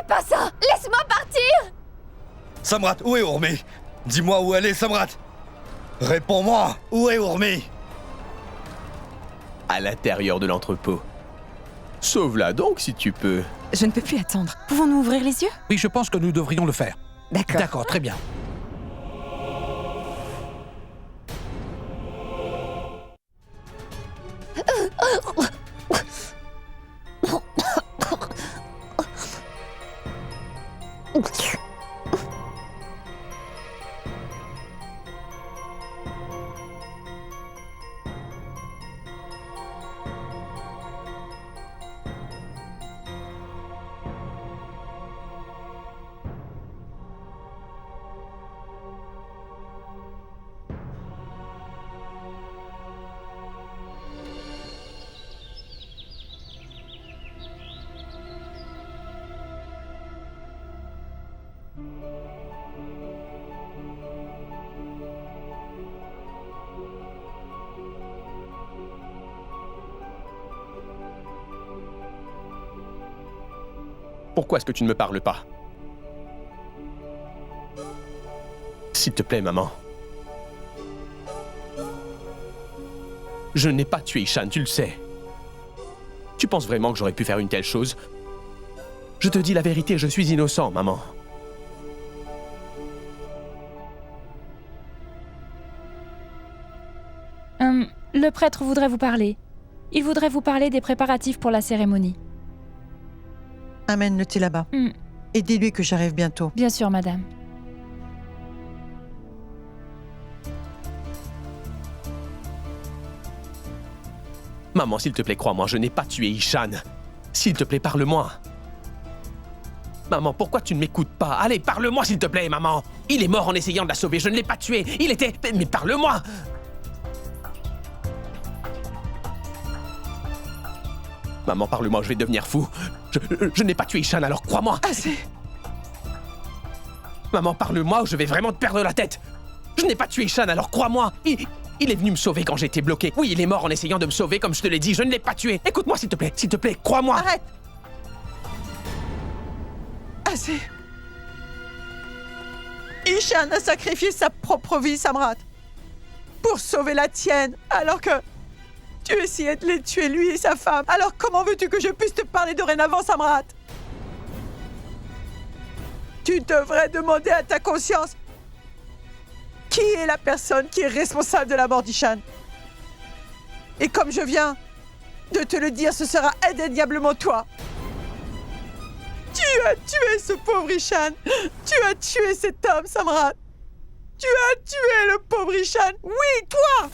fais pas ça! Laisse-moi partir! Samrat, où est Urmi? Dis-moi où elle est, Samrat! Réponds-moi! Où est Urmi? À l'intérieur de l'entrepôt. Sauve-la donc si tu peux. Je ne peux plus attendre. Pouvons-nous ouvrir les yeux? Oui, je pense que nous devrions le faire. D'accord. D'accord, très bien. Pourquoi est-ce que tu ne me parles pas? S'il te plaît, maman. Je n'ai pas tué Ishan, tu le sais. Tu penses vraiment que j'aurais pu faire une telle chose? Je te dis la vérité, je suis innocent, maman. Le prêtre voudrait vous parler. Il voudrait vous parler des préparatifs pour la cérémonie. Amène-le là-bas. Et dis-lui que j'arrive bientôt. Bien sûr, madame. Maman, s'il te plaît, crois-moi, je n'ai pas tué Ishan. S'il te plaît, parle-moi. Maman, pourquoi tu ne m'écoutes pas? Allez, parle-moi, s'il te plaît, maman. Il est mort en essayant de la sauver, je ne l'ai pas tué. Il était... Mais parle-moi! Maman, parle-moi, je vais devenir fou. Je n'ai pas tué Ishan, alors crois-moi. Assez. Maman, parle-moi ou je vais vraiment te perdre la tête. Je n'ai pas tué Ishan, alors crois-moi. Il est venu me sauver quand j'étais bloqué. Oui, il est mort en essayant de me sauver, comme je te l'ai dit. Je ne l'ai pas tué. Écoute-moi, s'il te plaît, crois-moi. Arrête. Assez. Ishan a sacrifié sa propre vie, Samrat, pour sauver la tienne, alors que tu essayais de les tuer, lui et sa femme. Alors comment veux-tu que je puisse te parler dorénavant, Samrat? Tu devrais demander à ta conscience qui est la personne qui est responsable de la mort d'Ishan. Et comme je viens de te le dire, ce sera indéniablement toi. Tu as tué ce pauvre Ishan. Tu as tué cet homme, Samrat. Tu as tué le pauvre Ishan. Oui, toi!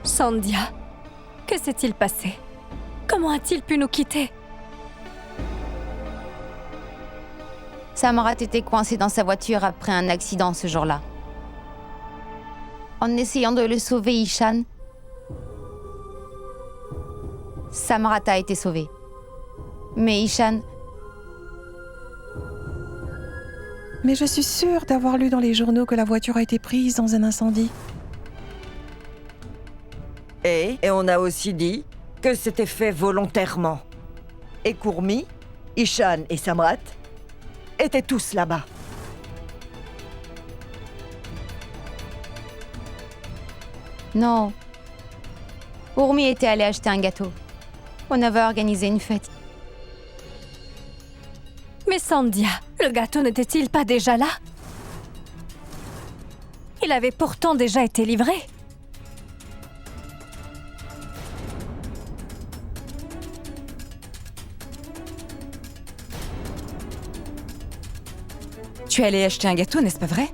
Sandhya, que s'est-il passé? Comment a-t-il pu nous quitter? Samrat était coincé dans sa voiture après un accident ce jour-là. En essayant de le sauver, Ishan, Samrat a été sauvé. Mais Ishan... Mais je suis sûre d'avoir lu dans les journaux que la voiture a été prise dans un incendie. Et on a aussi dit que c'était fait volontairement. Et Kurmi, Ishan et Samrat étaient tous là-bas. Non. Urmi était allé acheter un gâteau. On avait organisé une fête. Mais Sandhya, le gâteau n'était-il pas déjà là? Il avait pourtant déjà été livré. Tu es allé acheter un gâteau, n'est-ce pas vrai?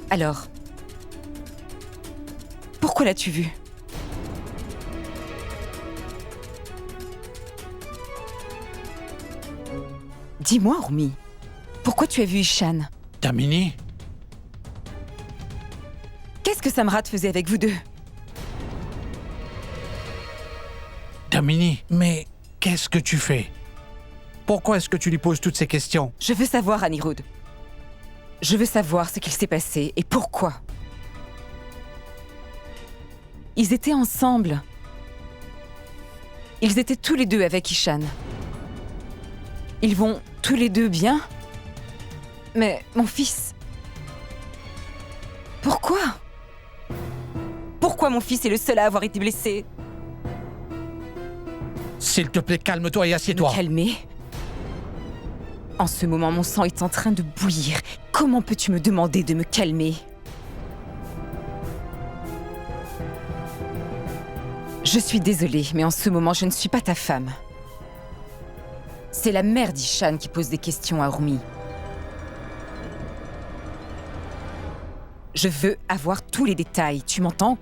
Alors, pourquoi l'as-tu vu? Dis-moi, Urmi, pourquoi tu as vu Ishan? Damini, Qu'est-ce que Samrat faisait avec vous deux? Damini, mais qu'est-ce que tu fais? Pourquoi est-ce que tu lui poses toutes ces questions? Je veux savoir, Anirudh. Je veux savoir ce qu'il s'est passé et pourquoi. Ils étaient ensemble. Ils étaient tous les deux avec Ishan. Ils vont tous les deux bien. Mais mon fils... Pourquoi? Pourquoi mon fils est le seul à avoir été blessé? S'il te plaît, calme-toi et assieds-toi. Me calmer? En ce moment, mon sang est en train de bouillir. Comment peux-tu me demander de me calmer? Je suis désolée, mais en ce moment, je ne suis pas ta femme. C'est la mère d'Ishan qui pose des questions à Urmi. Je veux avoir tous les détails, tu m'entends?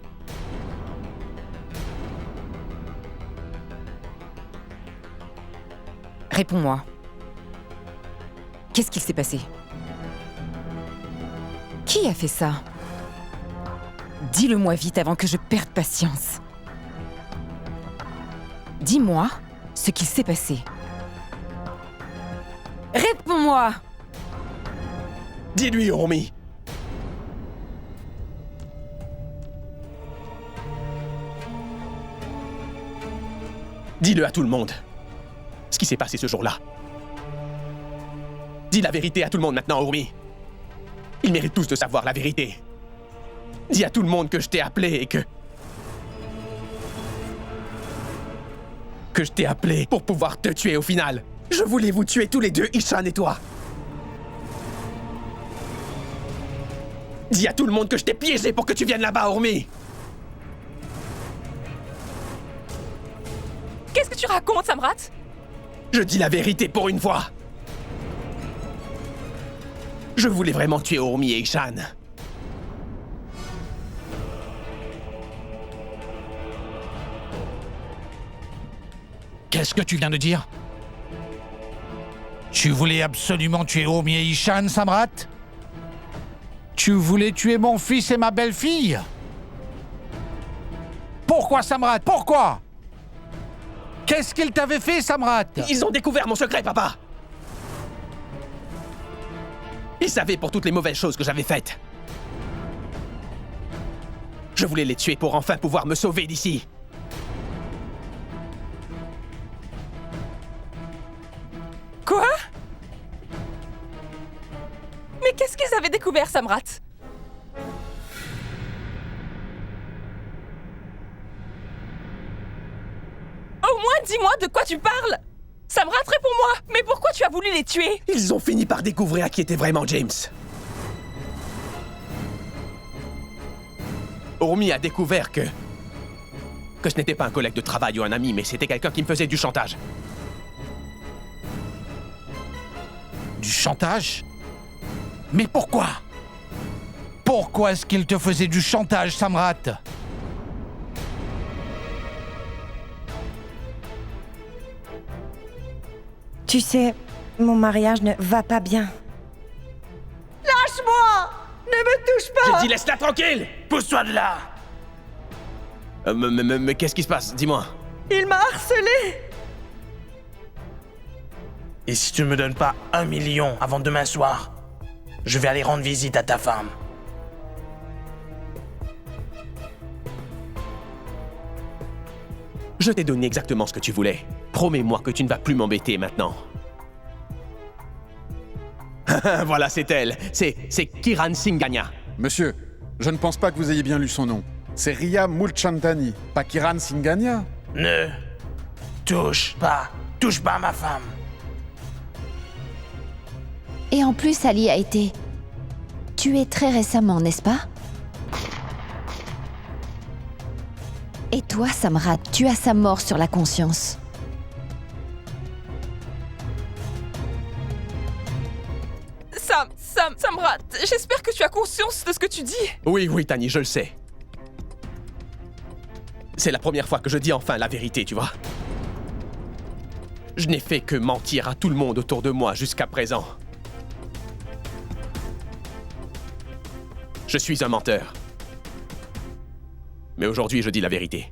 Réponds-moi. Qu'est-ce qu'il s'est passé? Qui a fait ça? Dis-le-moi vite avant que je perde patience. Dis-moi ce qu'il s'est passé. Réponds-moi! Dis-lui, Urmi. Dis-le à tout le monde. Ce qui s'est passé ce jour-là. Dis la vérité à tout le monde maintenant, Urmi. Ils méritent tous de savoir la vérité. Dis à tout le monde que je t'ai appelé et que je t'ai appelé pour pouvoir te tuer au final. Je voulais vous tuer tous les deux, Ishan et toi. Dis à tout le monde que je t'ai piégé pour que tu viennes là-bas, Urmi. Qu'est-ce que tu racontes, Samrat? Je dis la vérité pour une fois. Je voulais vraiment tuer Urmi et Ishan. Qu'est-ce que tu viens de dire? Tu voulais absolument tuer Urmi et Ishan, Samrat? Tu voulais tuer mon fils et ma belle-fille? Pourquoi, Samrat? Pourquoi? Qu'est-ce qu'ils t'avaient fait, Samrat? Ils ont découvert mon secret, papa. Ils savaient pour toutes les mauvaises choses que j'avais faites. Je voulais les tuer pour enfin pouvoir me sauver d'ici. Quoi? Mais qu'est-ce qu'ils avaient découvert, Samrat? Au moins, dis-moi de quoi tu parles! Samrat, réponds-moi! Mais pourquoi tu as voulu les tuer? Ils ont fini par découvrir qui était vraiment James. Urmi a découvert que ce n'était pas un collègue de travail ou un ami, mais c'était quelqu'un qui me faisait du chantage. Du chantage? Mais pourquoi? Pourquoi est-ce qu'il te faisait du chantage, Samrat? Tu sais, mon mariage ne va pas bien. Lâche-moi! Ne me touche pas! J'ai dit laisse-la tranquille! Pousse-toi de là! Mais qu'est-ce qui se passe? Dis-moi. Il m'a harcelé! Et si tu me donnes pas 1 million avant demain soir, je vais aller rendre visite à ta femme. Je t'ai donné exactement ce que tu voulais. Promets-moi que tu ne vas plus m'embêter maintenant. Voilà, c'est elle. C'est Kiran Singhania. Monsieur, je ne pense pas que vous ayez bien lu son nom. C'est Ria Mulchandani, pas Kiran Singhania. Ne touche pas à ma femme. Et en plus, Ali a été tué très récemment, n'est-ce pas? Et toi, Samrat, tu as sa mort sur la conscience. Samrat, j'espère que tu as conscience de ce que tu dis. Oui, Tani, je le sais. C'est la première fois que je dis enfin la vérité, tu vois. Je n'ai fait que mentir à tout le monde autour de moi jusqu'à présent. Je suis un menteur. Mais aujourd'hui, je dis la vérité.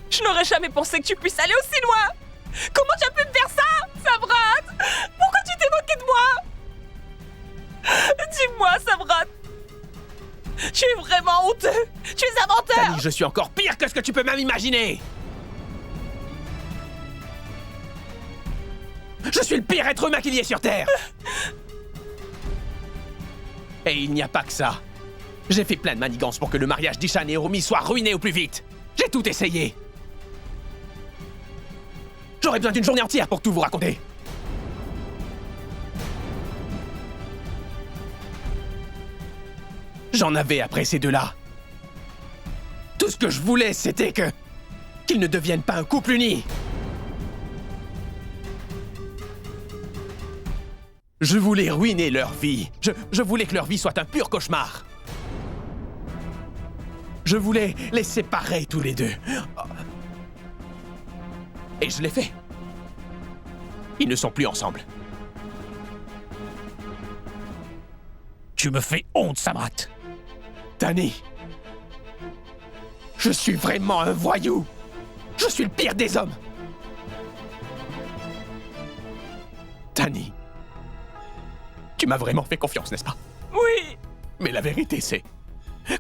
Je n'aurais jamais pensé que tu puisses aller aussi loin. Comment tu as pu me faire ça, Samrat? Pourquoi tu t'es moqué de moi? Dis-moi, Samrat. Tu es vraiment honteux. Tu es un menteur. Tani, je suis encore pire que ce que tu peux même imaginer. Je suis le pire être humain qu'il y ait sur Terre. Et il n'y a pas que ça. J'ai fait plein de manigances pour que le mariage d'Ishan et Urmi soit ruiné au plus vite. J'ai tout essayé. J'aurais besoin d'une journée entière pour tout vous raconter. J'en avais après ces deux-là. Tout ce que je voulais, c'était qu'ils ne deviennent pas un couple uni. Je voulais ruiner leur vie. Je voulais que leur vie soit un pur cauchemar. Je voulais les séparer tous les deux. Et je l'ai fait. Ils ne sont plus ensemble. Tu me fais honte, Samrat. Tani, je suis vraiment un voyou. Je suis le pire des hommes. Tani, tu m'as vraiment fait confiance, n'est-ce pas? Oui. Mais la vérité, c'est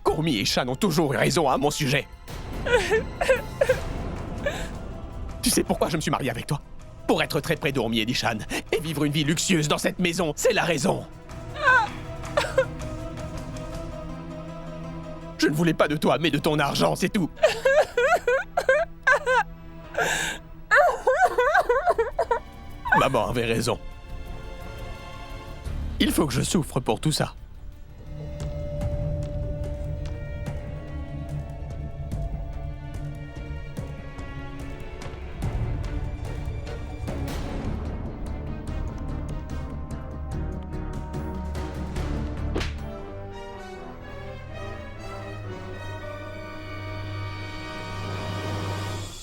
qu'Urmi et Ishan ont toujours eu raison à mon sujet. Tu sais pourquoi je me suis marié avec toi? Pour être très près d'Urmi et d'Ishan et vivre une vie luxueuse dans cette maison, c'est la raison. Je ne voulais pas de toi, mais de ton argent, c'est tout. Maman avait raison. Il faut que je souffre pour tout ça.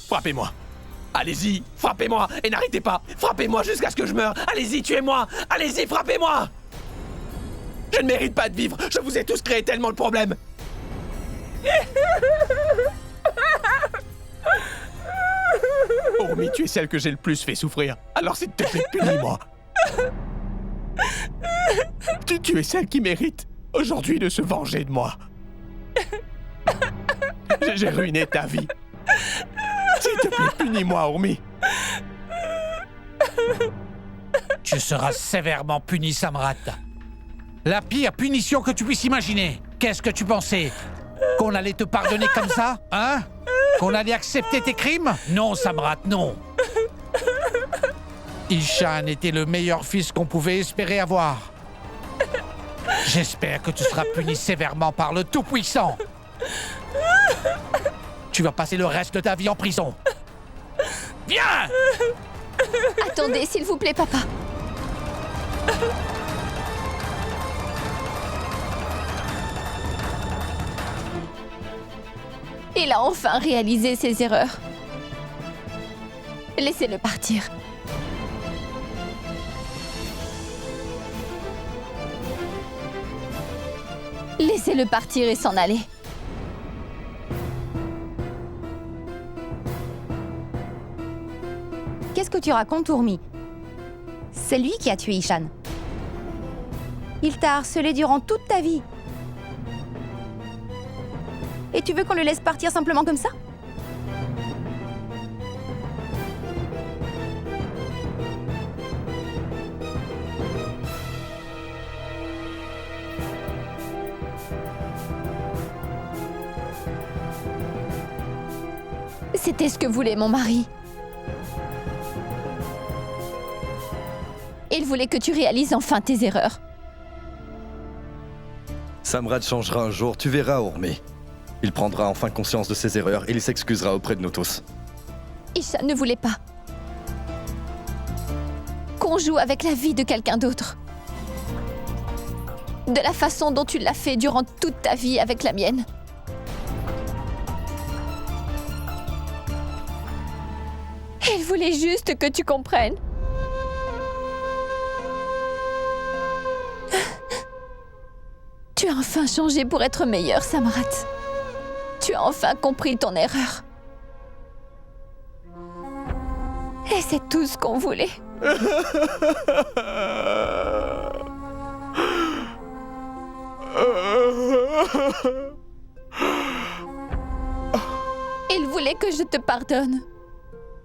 Frappez-moi. Allez-y, frappez-moi et n'arrêtez pas. Frappez-moi jusqu'à ce que je meure. Allez-y, tuez-moi. Allez-y, frappez-moi. Je ne mérite pas de vivre. Je vous ai tous créé tellement de problèmes. Urmi, tu es celle que j'ai le plus fait souffrir. Alors s'il te plaît, punis-moi. Tu es celle qui mérite aujourd'hui de se venger de moi. J'ai ruiné ta vie. S'il te plaît, punis-moi, Urmi. Tu seras sévèrement puni, Samrat. La pire punition que tu puisses imaginer. Qu'est-ce que tu pensais? Qu'on allait te pardonner comme ça? Hein? Qu'on allait accepter tes crimes? Non, Samrat, non. Ishan était le meilleur fils qu'on pouvait espérer avoir. J'espère que tu seras puni sévèrement par le Tout-Puissant. Tu vas passer le reste de ta vie en prison. Viens! Attendez, s'il vous plaît, papa. Il a enfin réalisé ses erreurs. Laissez-le partir. Laissez-le partir et s'en aller. Qu'est-ce que tu racontes, Urmi? C'est lui qui a tué Ishan. Il t'a harcelé durant toute ta vie. Et tu veux qu'on le laisse partir simplement comme ça? C'était ce que voulait mon mari. Il voulait que tu réalises enfin tes erreurs. Samrat changera un jour, tu verras, Urmi. Il prendra enfin conscience de ses erreurs et il s'excusera auprès de nous tous. Ishan ne voulait pas. qu'on joue avec la vie de quelqu'un d'autre. De la façon dont tu l'as fait durant toute ta vie avec la mienne. Il voulait juste que tu comprennes. Tu as enfin changé pour être meilleur, Samrat. Tu as enfin compris ton erreur. Et c'est tout ce qu'on voulait. Il voulait que je te pardonne.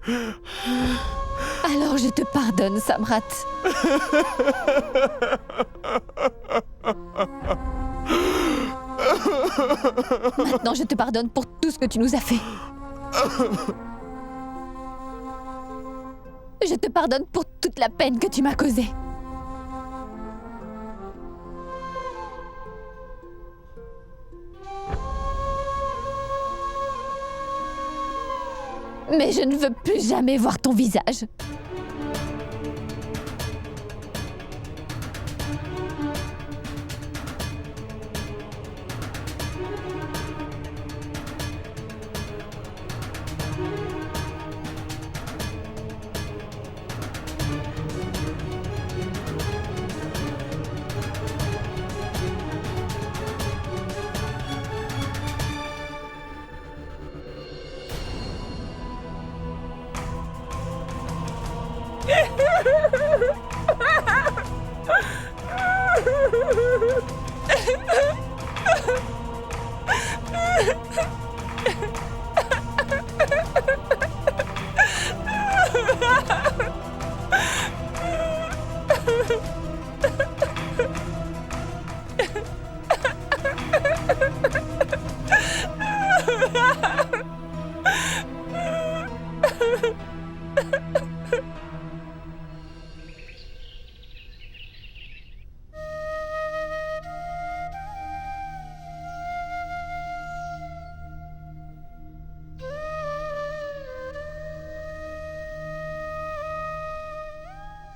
Alors je te pardonne, Samrat. Maintenant, je te pardonne pour tout ce que tu nous as fait. Je te pardonne pour toute la peine que tu m'as causée. Mais je ne veux plus jamais voir ton visage.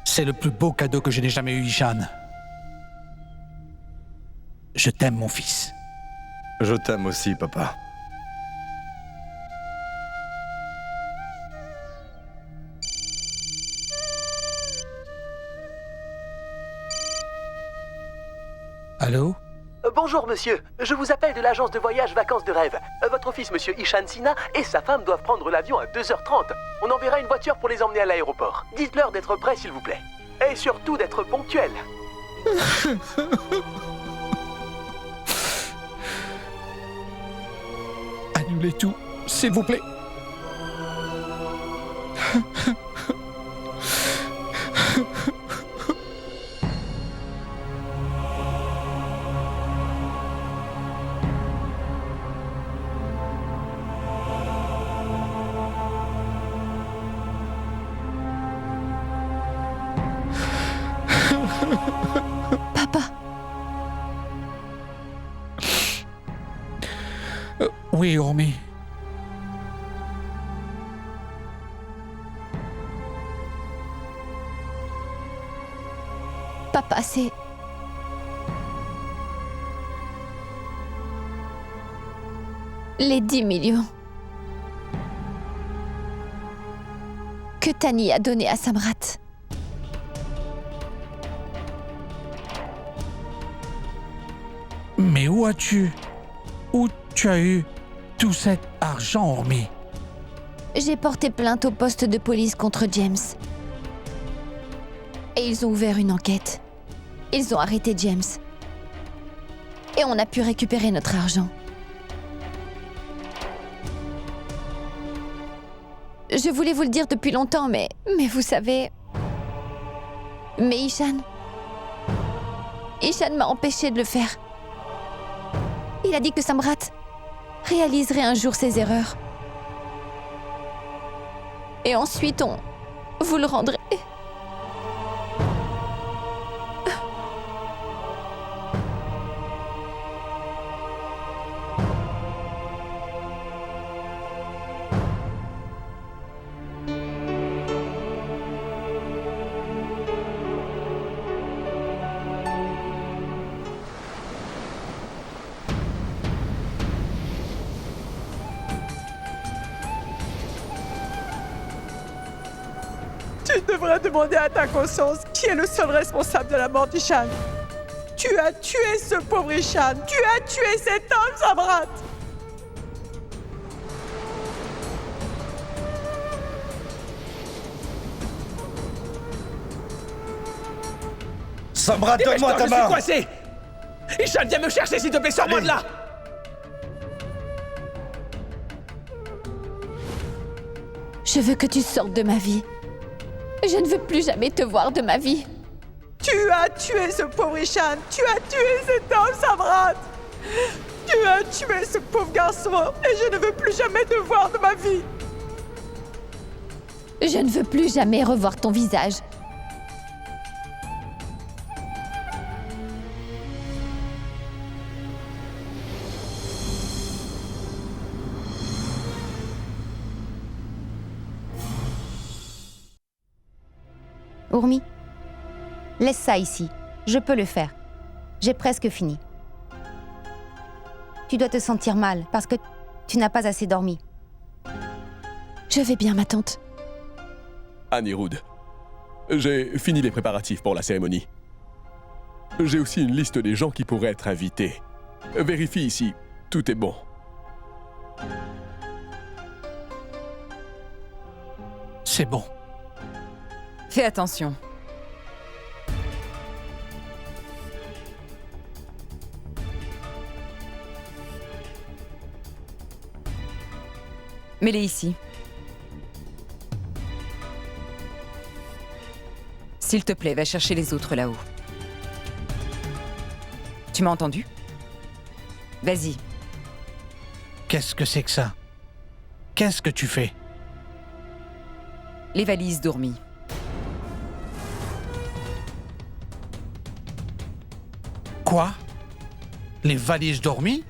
C'est le plus beau cadeau que je n'ai jamais eu, Ishan. Je t'aime, mon fils. Je t'aime aussi, papa. Allô? Bonjour monsieur, je vous appelle de l'agence de voyage Vacances de Rêve. Votre fils monsieur Ishan Sina et sa femme doivent prendre l'avion à 2h30. On enverra une voiture pour les emmener à l'aéroport. Dites-leur d'être prêts s'il vous plaît. Et surtout d'être ponctuels. Annulez tout, s'il vous plaît. Papa. Oui, Urmi. Papa, c'est... les 10 millions que Tani a donné à Samrat. Mais où tu as eu tout cet argent, Urmi? J'ai porté plainte au poste de police contre James. Et ils ont ouvert une enquête. Ils ont arrêté James. Et on a pu récupérer notre argent. Je voulais vous le dire depuis longtemps, mais vous savez... Mais Ishan m'a empêché de le faire. Il a dit que Samrat réaliserait un jour ses erreurs. Et ensuite, vous le rendrez. Tu devrais demander à ta conscience qui est le seul responsable de la mort d'Ishan. Tu as tué ce pauvre Ishan. Tu as tué cet homme, Samrat. Samrat, donne-moi ta Je main. suis coincé. Ishan, viens me chercher, s'il te plaît, sors-moi de là. Je veux que tu sortes de ma vie. Je ne veux plus jamais te voir de ma vie. Tu as tué ce pauvre Ishan. Tu as tué cet homme, Samrat. Tu as tué ce pauvre garçon et je ne veux plus jamais te voir de ma vie. Je ne veux plus jamais revoir ton visage. Urmi, laisse ça ici. Je peux le faire. J'ai presque fini. Tu dois te sentir mal parce que tu n'as pas assez dormi. Je vais bien, ma tante. Anirudh, j'ai fini les préparatifs pour la cérémonie. J'ai aussi une liste des gens qui pourraient être invités. Vérifie ici, tout est bon. C'est bon. Fais attention. Mets-les ici. S'il te plaît, va chercher les autres là-haut. Tu m'as entendu? Vas-y. Qu'est-ce que c'est que ça? Qu'est-ce que tu fais? Les valises dormies. Quoi? Les valises dormies?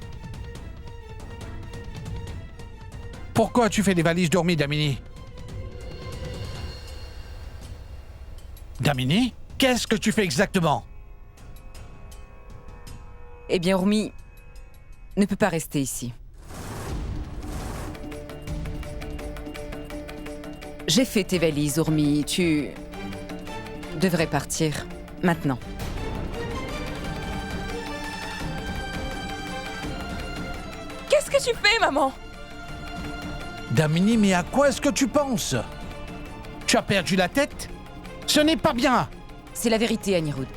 Pourquoi tu fais des valises dormies, Damini? Damini? Qu'est-ce que tu fais exactement? Eh bien, Urmi ne peut pas rester ici. J'ai fait tes valises, Urmi. Tu devrais partir maintenant. Qu'est-ce que tu fais, maman? Damini, mais à quoi est-ce que tu penses? Tu as perdu la tête? Ce n'est pas bien! C'est la vérité, Anirudh.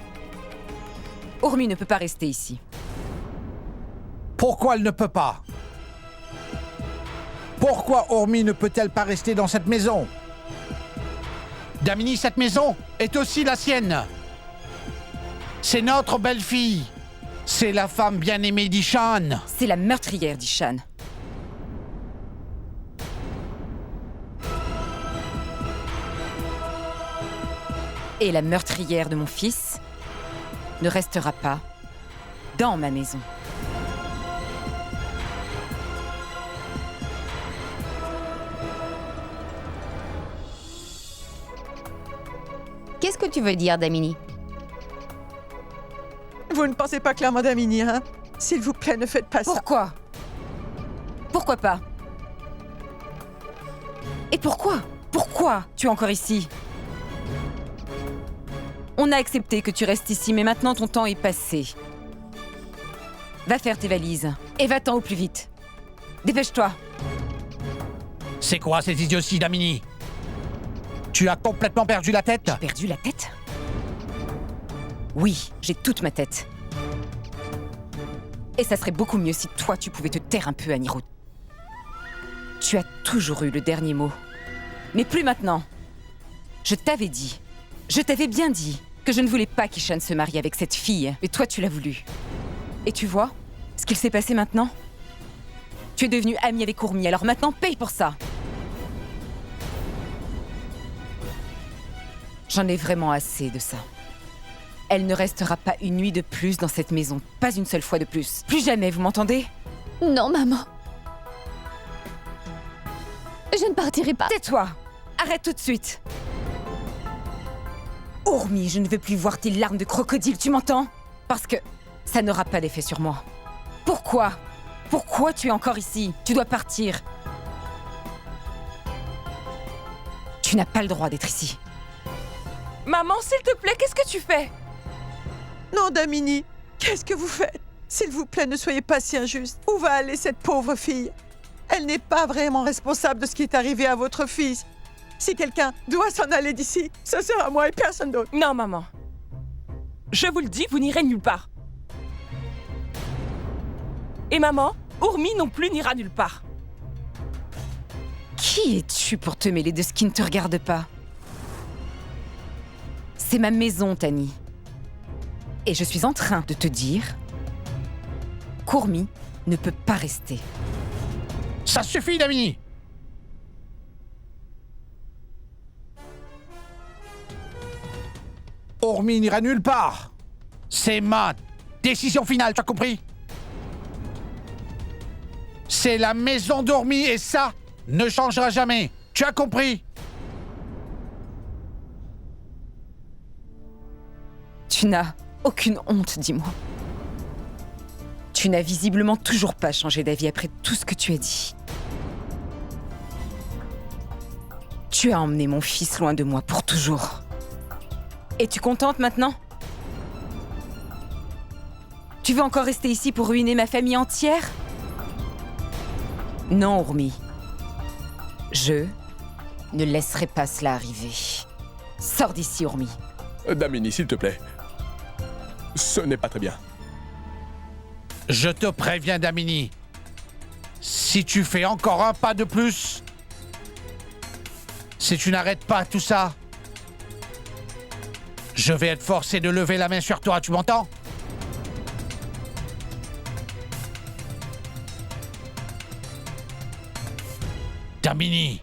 Urmi ne peut pas rester ici. Pourquoi elle ne peut pas? Pourquoi Urmi ne peut-elle pas rester dans cette maison? Damini, cette maison est aussi la sienne. C'est notre belle-fille. C'est la femme bien-aimée d'Ishan. C'est la meurtrière d'Ishan. Et la meurtrière de mon fils ne restera pas dans ma maison. Qu'est-ce que tu veux dire, Damini? Vous ne pensez pas clairement, Damini, hein? S'il vous plaît, ne faites pas ça. Pourquoi? Pourquoi pas? Et pourquoi? Pourquoi tu es encore ici? On a accepté que tu restes ici, mais maintenant ton temps est passé. Va faire tes valises. Et va-t'en au plus vite. Dépêche-toi. C'est quoi ces idioties, Damini? Tu as complètement perdu la tête? J'ai perdu la tête? Oui, j'ai toute ma tête. Et ça serait beaucoup mieux si toi, tu pouvais te taire un peu, Anirudh. Tu as toujours eu le dernier mot. Mais plus maintenant. Je t'avais dit, je t'avais bien dit que je ne voulais pas qu'Ishan se marie avec cette fille. Et toi, tu l'as voulu. Et tu vois ce qu'il s'est passé maintenant? Tu es devenu ami avec Urmi, alors maintenant, paye pour ça. J'en ai vraiment assez de ça. Elle ne restera pas une nuit de plus dans cette maison. Pas une seule fois de plus. Plus jamais, vous m'entendez? Non, maman. Je ne partirai pas. Tais-toi! Arrête tout de suite! Urmi, je ne veux plus voir tes larmes de crocodile, tu m'entends? Parce que ça n'aura pas d'effet sur moi. Pourquoi? Pourquoi tu es encore ici? Tu dois partir. Tu n'as pas le droit d'être ici. Maman, s'il te plaît, qu'est-ce que tu fais? Non, Damini, qu'est-ce que vous faites? S'il vous plaît, ne soyez pas si injuste. Où va aller cette pauvre fille? Elle n'est pas vraiment responsable de ce qui est arrivé à votre fils. Si quelqu'un doit s'en aller d'ici, ce sera moi et personne d'autre. Non, maman. Je vous le dis, vous n'irez nulle part. Et maman, Urmi non plus n'ira nulle part. Qui es-tu pour te mêler de ce qui ne te regarde pas? C'est ma maison, Tani. Et je suis en train de te dire qu'Urmi ne peut pas rester. Ça suffit, Damini! Urmi n'ira nulle part. C'est ma décision finale, tu as compris? C'est la maison d'Urmi et ça ne changera jamais. Tu as compris? Tu n'as aucune honte, dis-moi. Tu n'as visiblement toujours pas changé d'avis après tout ce que tu as dit. Tu as emmené mon fils loin de moi pour toujours. Es-tu contente maintenant? Tu veux encore rester ici pour ruiner ma famille entière? Non, Urmi. Je ne laisserai pas cela arriver. Sors d'ici, Urmi. Damini, s'il te plaît. Ce n'est pas très bien. Je te préviens, Damini. Si tu fais encore un pas de plus, si tu n'arrêtes pas tout ça, je vais être forcé de lever la main sur toi, tu m'entends? Damini.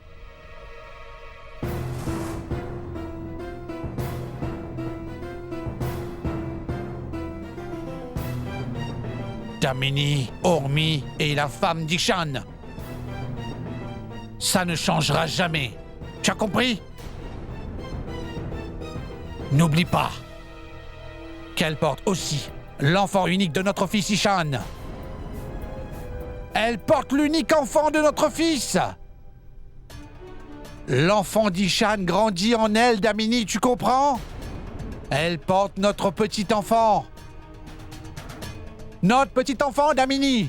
Damini, Urmi et la femme d'Ishan. Ça ne changera jamais. Tu as compris? N'oublie pas qu'elle porte aussi l'enfant unique de notre fils Ishan. Elle porte l'unique enfant de notre fils. L'enfant d'Ishan grandit en elle, Damini, tu comprends? Elle porte notre petit enfant. Notre petit enfant, Damini.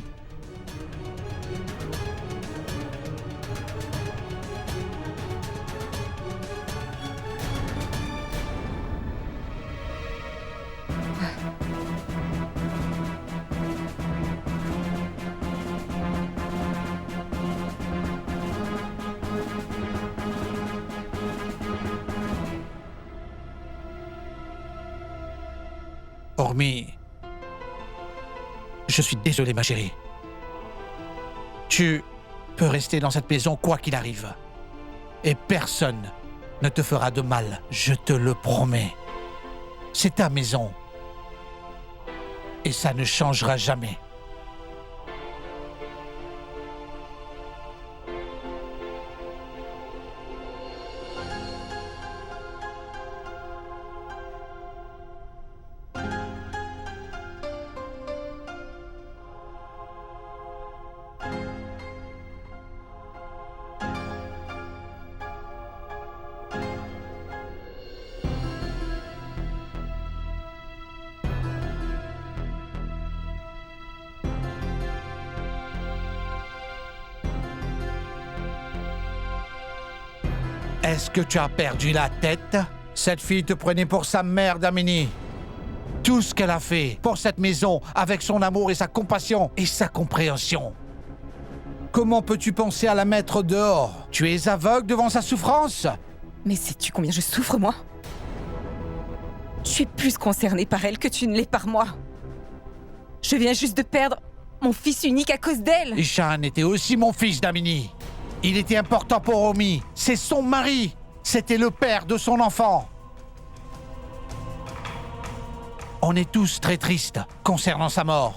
Urmi, je suis désolé, ma chérie. Tu peux rester dans cette maison quoi qu'il arrive. Et personne ne te fera de mal, je te le promets. C'est ta maison. Et ça ne changera jamais. Est-ce que tu as perdu la tête? Cette fille te prenait pour sa mère, Damini. Tout ce qu'elle a fait pour cette maison, avec son amour et sa compassion et sa compréhension. Comment peux-tu penser à la mettre dehors? Tu es aveugle devant sa souffrance? Mais sais-tu combien je souffre, moi? Tu es plus concerné par elle que tu ne l'es par moi. Je viens juste de perdre mon fils unique à cause d'elle. Ishan était aussi mon fils, Damini. Il était important pour Urmi. C'est son mari. C'était le père de son enfant. On est tous très tristes concernant sa mort.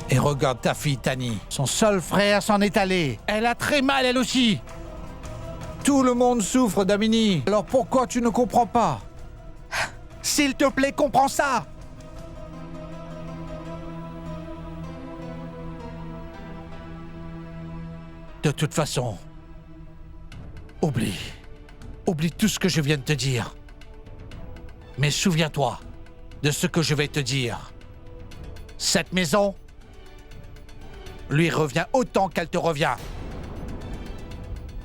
Et regarde ta fille, Tani. Son seul frère s'en est allé. Elle a très mal, elle aussi. Tout le monde souffre, Damini. Alors pourquoi tu ne comprends pas? S'il te plaît, comprends ça. De toute façon, oublie tout ce que je viens de te dire. Mais souviens-toi de ce que je vais te dire. Cette maison lui revient autant qu'elle te revient.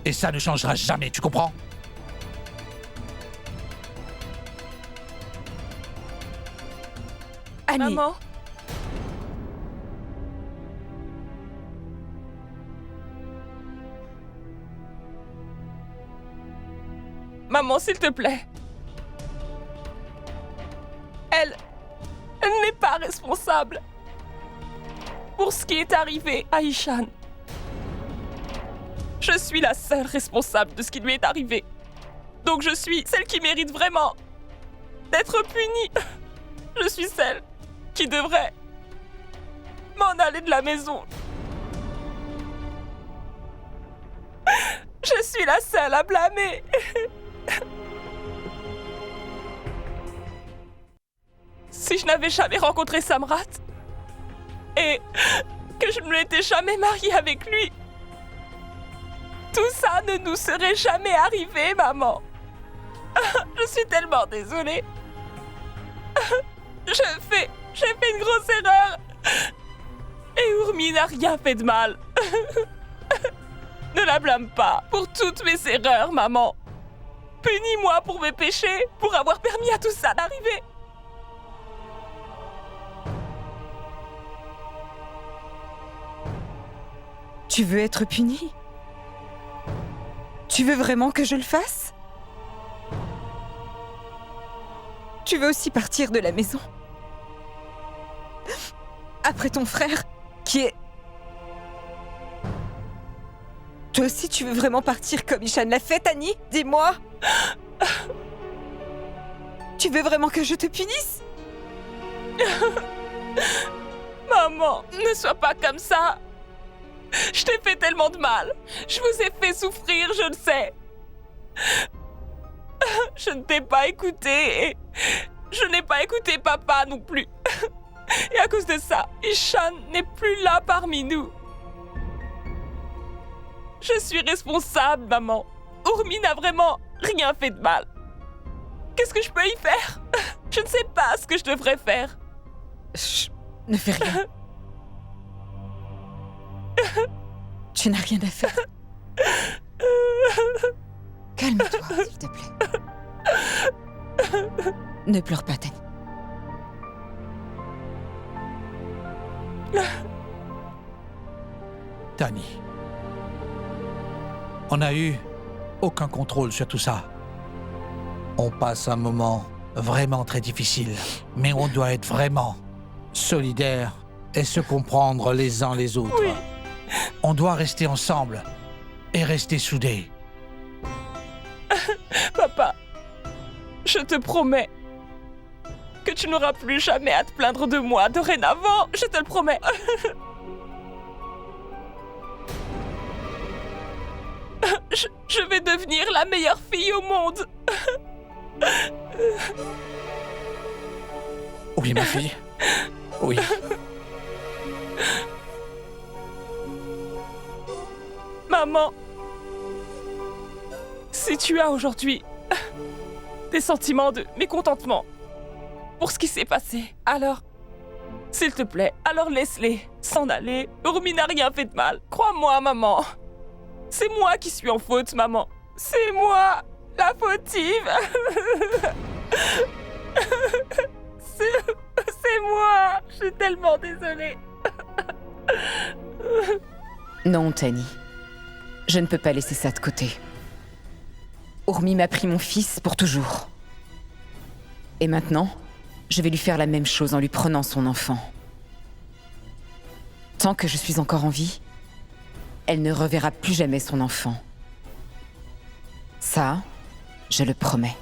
Et ça ne changera jamais, tu comprends? Annie. Maman. Maman, s'il te plaît. Elle n'est pas responsable pour ce qui est arrivé à Ishan. Je suis la seule responsable de ce qui lui est arrivé. Donc je suis celle qui mérite vraiment d'être punie. Je suis celle qui devrait m'en aller de la maison. Je suis la seule à blâmer. Si je n'avais jamais rencontré Samrat et que je ne m'étais jamais mariée avec lui, tout ça ne nous serait jamais arrivé, maman. Je suis tellement désolée. J'ai fait une grosse erreur. Et Urmi n'a rien fait de mal. Ne la blâme pas pour toutes mes erreurs, maman. Punis-moi pour mes péchés, pour avoir permis à tout ça d'arriver. Tu veux être puni? Tu veux vraiment que je le fasse? Tu veux aussi partir de la maison? Après ton frère, qui est... Toi aussi, tu veux vraiment partir comme Ishan l'a fait, Annie? Dis-moi! Tu veux vraiment que je te punisse? Maman, ne sois pas comme ça. Je t'ai fait tellement de mal. Je vous ai fait souffrir, je le sais. Je ne t'ai pas écouté et je n'ai pas écouté papa non plus. Et à cause de ça, Ishan n'est plus là parmi nous. Je suis responsable, maman. Urmi n'a vraiment rien fait de mal. Qu'est-ce que je peux y faire? Je ne sais pas ce que je devrais faire. Chut, ne fais rien. Tu n'as rien à faire. Calme-toi, s'il te plaît. Ne pleure pas, Tani. Tani, on n'a eu aucun contrôle sur tout ça. On passe un moment vraiment très difficile, mais on doit être vraiment solidaires et se comprendre les uns les autres. Oui. On doit rester ensemble et rester soudés. Papa, je te promets que tu n'auras plus jamais à te plaindre de moi dorénavant, je te le promets. Je vais devenir la meilleure fille au monde. Oui, ma fille. Oui. Maman, si tu as aujourd'hui des sentiments de mécontentement pour ce qui s'est passé, alors, s'il te plaît, alors laisse-les s'en aller. Urmi n'a rien fait de mal. Crois-moi, maman. C'est moi qui suis en faute, maman. C'est moi, la fautive. C'est moi. Je suis tellement désolée. Non, Tani. Je ne peux pas laisser ça de côté. Urmi m'a pris mon fils pour toujours. Et maintenant, je vais lui faire la même chose en lui prenant son enfant. Tant que je suis encore en vie, elle ne reverra plus jamais son enfant. Ça, je le promets.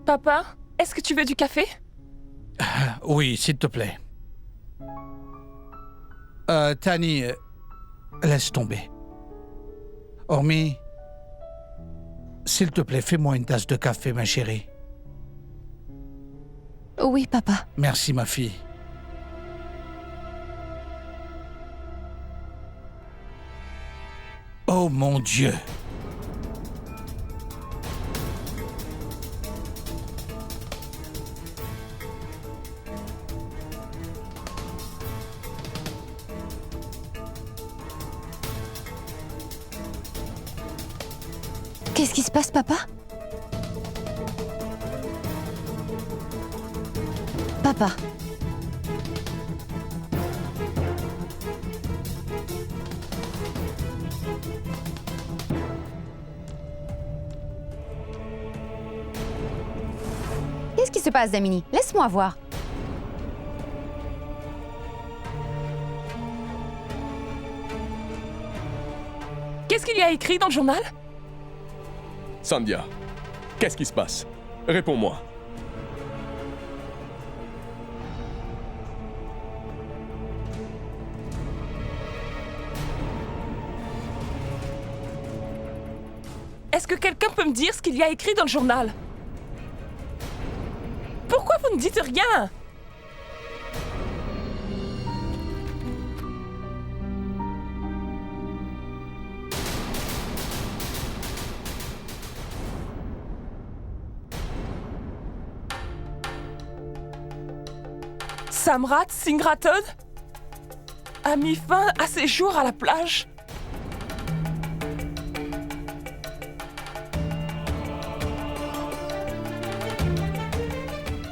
Papa, est-ce que tu veux du café? Oui, s'il te plaît. Tani, laisse tomber. Hormis, s'il te plaît, fais-moi une tasse de café, ma chérie. Oui, papa. Merci, ma fille. Oh mon Dieu! Qu'est-ce qui se passe, papa? Papa. Qu'est-ce qui se passe, Damini? Laisse-moi voir. Qu'est-ce qu'il y a écrit dans le journal? Sandhya, qu'est-ce qui se passe? Réponds-moi. Est-ce que quelqu'un peut me dire ce qu'il y a écrit dans le journal? Pourquoi vous ne dites rien? Samrat Singraton a mis fin à ses jours à la plage.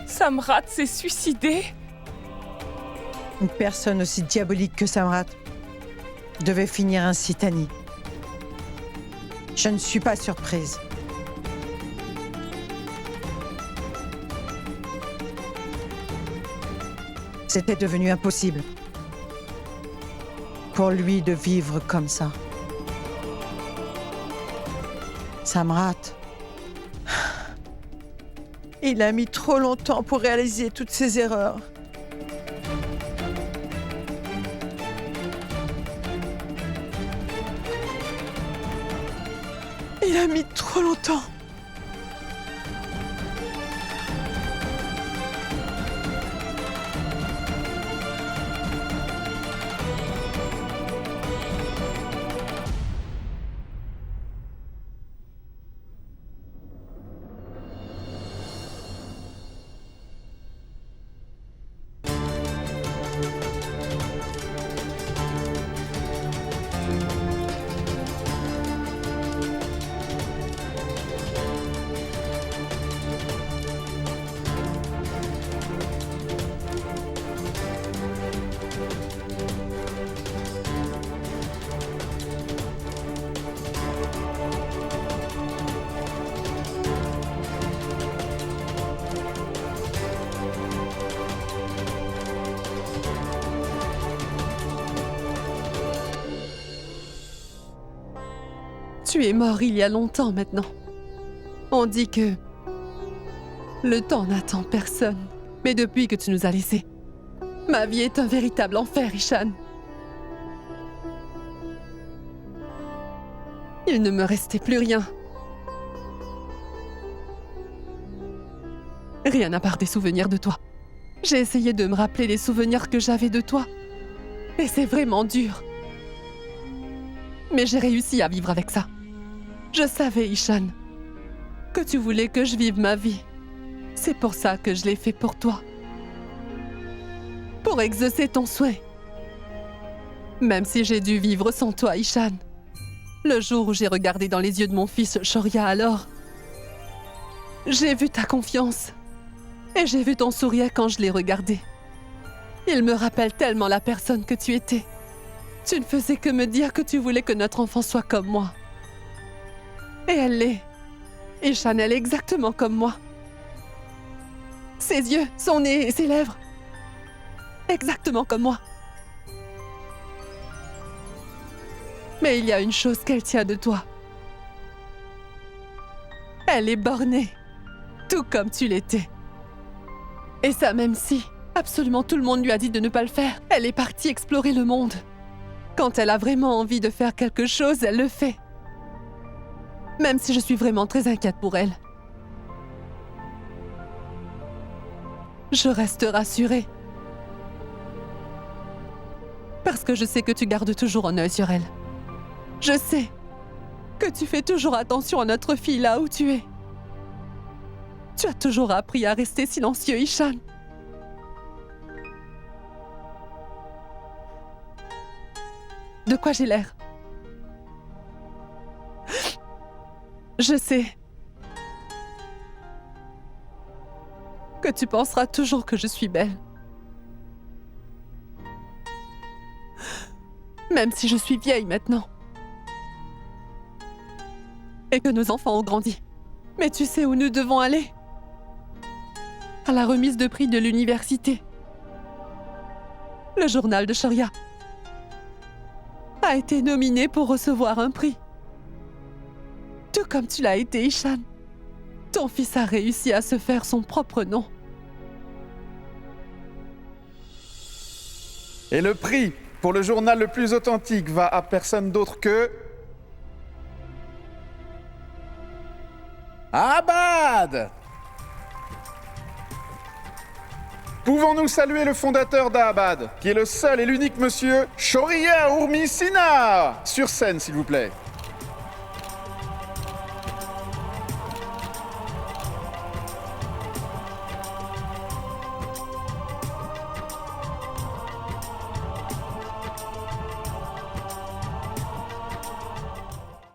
Samrat s'est suicidé. Une personne aussi diabolique que Samrat devait finir ainsi, Tani. Je ne suis pas surprise. C'était devenu impossible pour lui de vivre comme ça. Samrat, il a mis trop longtemps pour réaliser toutes ses erreurs. Il a mis trop longtemps. Tu es mort il y a longtemps maintenant. On dit que le temps n'attend personne. Mais depuis que tu nous as laissés, ma vie est un véritable enfer, Ishan. Il ne me restait plus rien. Rien à part des souvenirs de toi. J'ai essayé de me rappeler les souvenirs que j'avais de toi. Et c'est vraiment dur. Mais j'ai réussi à vivre avec ça. Je savais, Ishan, que tu voulais que je vive ma vie. C'est pour ça que je l'ai fait pour toi. Pour exaucer ton souhait. Même si j'ai dû vivre sans toi, Ishan. Le jour où j'ai regardé dans les yeux de mon fils Shoria alors, j'ai vu ta confiance. Et j'ai vu ton sourire quand je l'ai regardé. Il me rappelle tellement la personne que tu étais. Tu ne faisais que me dire que tu voulais que notre enfant soit comme moi. Et elle l'est. Ishan, elle est exactement comme moi. Ses yeux, son nez et ses lèvres. Exactement comme moi. Mais il y a une chose qu'elle tient de toi. Elle est bornée. Tout comme tu l'étais. Et ça même si absolument tout le monde lui a dit de ne pas le faire. Elle est partie explorer le monde. Quand elle a vraiment envie de faire quelque chose, elle le fait. Même si je suis vraiment très inquiète pour elle. Je reste rassurée. Parce que je sais que tu gardes toujours un œil sur elle. Je sais que tu fais toujours attention à notre fille là où tu es. Tu as toujours appris à rester silencieux, Ishan. De quoi j'ai l'air? Je sais que tu penseras toujours que je suis belle. Même si je suis vieille maintenant. Et que nos enfants ont grandi. Mais tu sais où nous devons aller? À la remise de prix de l'université. Le journal de Shoria a été nominé pour recevoir un prix. Tout comme tu l'as été, Ishan. Ton fils a réussi à se faire son propre nom. Et le prix pour le journal le plus authentique va à personne d'autre que... Abad! Pouvons-nous saluer le fondateur d'Abad, qui est le seul et l'unique monsieur Shoria Urmi Sina? Sur scène, s'il vous plaît.